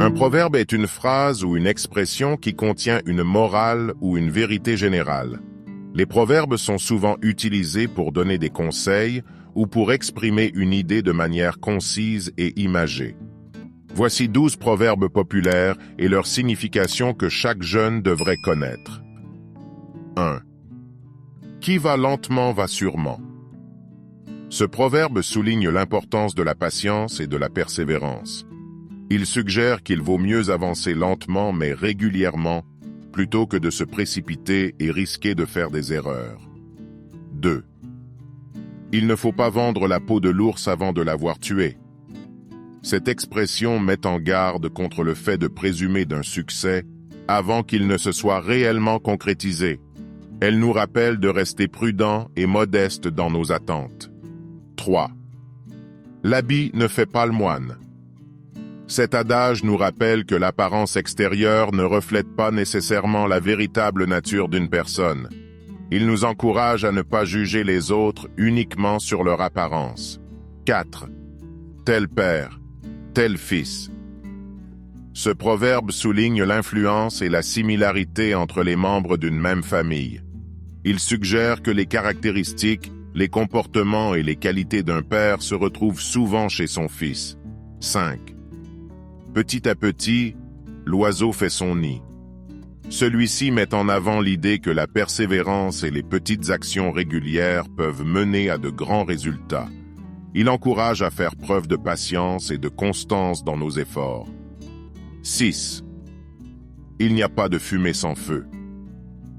Un proverbe est une phrase ou une expression qui contient une morale ou une vérité générale. Les proverbes sont souvent utilisés pour donner des conseils ou pour exprimer une idée de manière concise et imagée. Voici 12 proverbes populaires et leur signification que chaque jeune devrait connaître. 1. Qui va lentement va sûrement. Ce proverbe souligne l'importance de la patience et de la persévérance. Il suggère qu'il vaut mieux avancer lentement mais régulièrement plutôt que de se précipiter et risquer de faire des erreurs. 2. Il ne faut pas vendre la peau de l'ours avant de l'avoir tué. Cette expression met en garde contre le fait de présumer d'un succès avant qu'il ne se soit réellement concrétisé. Elle nous rappelle de rester prudent et modeste dans nos attentes. 3. L'habit ne fait pas le moine. Cet adage nous rappelle que l'apparence extérieure ne reflète pas nécessairement la véritable nature d'une personne. Il nous encourage à ne pas juger les autres uniquement sur leur apparence. 4. Tel père, tel fils. Ce proverbe souligne l'influence et la similarité entre les membres d'une même famille. Il suggère que les caractéristiques, les comportements et les qualités d'un père se retrouvent souvent chez son fils. 5. Petit à petit, l'oiseau fait son nid. Celui-ci met en avant l'idée que la persévérance et les petites actions régulières peuvent mener à de grands résultats. Il encourage à faire preuve de patience et de constance dans nos efforts. 6. Il n'y a pas de fumée sans feu.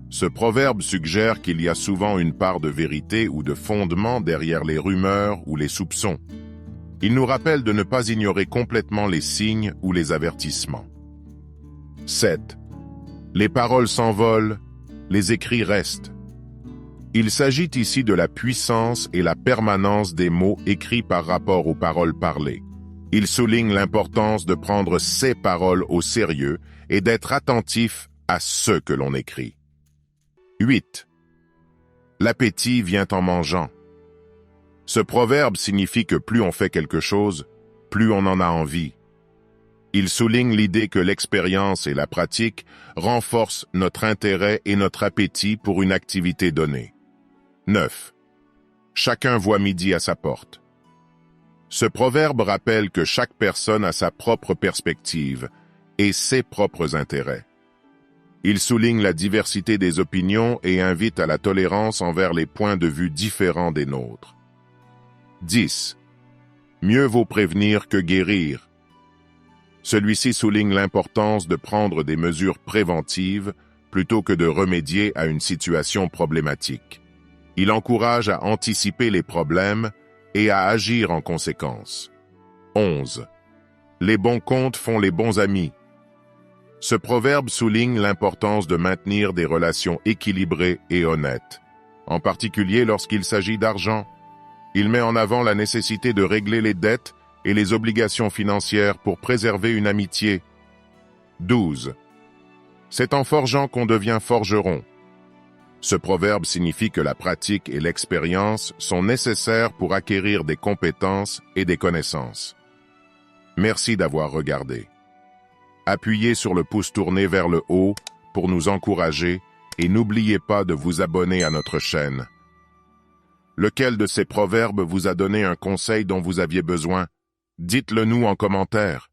Ce proverbe suggère qu'il y a souvent une part de vérité ou de fondement derrière les rumeurs ou les soupçons. Il nous rappelle de ne pas ignorer complètement les signes ou les avertissements. 7. Les paroles s'envolent, les écrits restent. Il s'agit ici de la puissance et la permanence des mots écrits par rapport aux paroles parlées. Il souligne l'importance de prendre ces paroles au sérieux et d'être attentif à ce que l'on écrit. 8. L'appétit vient en mangeant. Ce proverbe signifie que plus on fait quelque chose, plus on en a envie. Il souligne l'idée que l'expérience et la pratique renforcent notre intérêt et notre appétit pour une activité donnée. 9. Chacun voit midi à sa porte. Ce proverbe rappelle que chaque personne a sa propre perspective et ses propres intérêts. Il souligne la diversité des opinions et invite à la tolérance envers les points de vue différents des nôtres. 10. Mieux vaut prévenir que guérir. Celui-ci souligne l'importance de prendre des mesures préventives plutôt que de remédier à une situation problématique. Il encourage à anticiper les problèmes et à agir en conséquence. 11. Les bons comptes font les bons amis. Ce proverbe souligne l'importance de maintenir des relations équilibrées et honnêtes, en particulier lorsqu'il s'agit d'argent. Il met en avant la nécessité de régler les dettes et les obligations financières pour préserver une amitié. 12. C'est en forgeant qu'on devient forgeron. Ce proverbe signifie que la pratique et l'expérience sont nécessaires pour acquérir des compétences et des connaissances. Merci d'avoir regardé. Appuyez sur le pouce tourné vers le haut pour nous encourager et n'oubliez pas de vous abonner à notre chaîne. Lequel de ces proverbes vous a donné un conseil dont vous aviez besoin? Dites-le nous en commentaire.